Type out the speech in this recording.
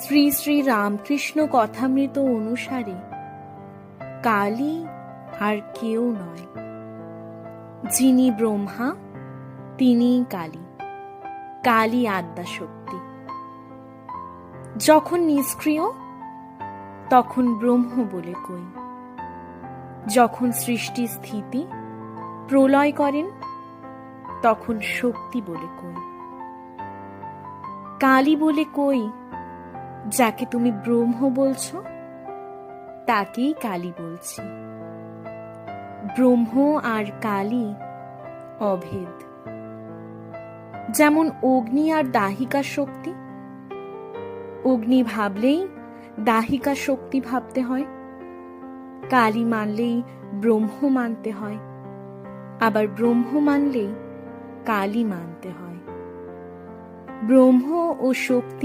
শ্রী শ্রী রামকৃষ্ণ কথামৃত অনুসারে কালী আর কেউ নয়, যিনি ব্রহ্মা তিনিই কালী। কালী আদ্যাশক্তি। যখন নিষ্ক্রিয় তখন ব্রহ্ম বলে কই, যখন সৃষ্টি স্থিতি প্রলয় করেন তখন শক্তি বলে কই। কালী বলে কই যাকে তুমি ব্রহ্ম বলছো, তাকেই কালী বলছি। ব্রহ্ম আর কালী অভেদ। যেমন অগ্নি আর দাহিকা শক্তি, অগ্নি ভাবলেই দাহিকা শক্তি ভাবতে হয়, কালী মানলেই ব্রহ্ম মানতে হয়, আবার ব্রহ্ম মানলেই কালী মানতে হয়। ব্রহ্ম ও শক্তি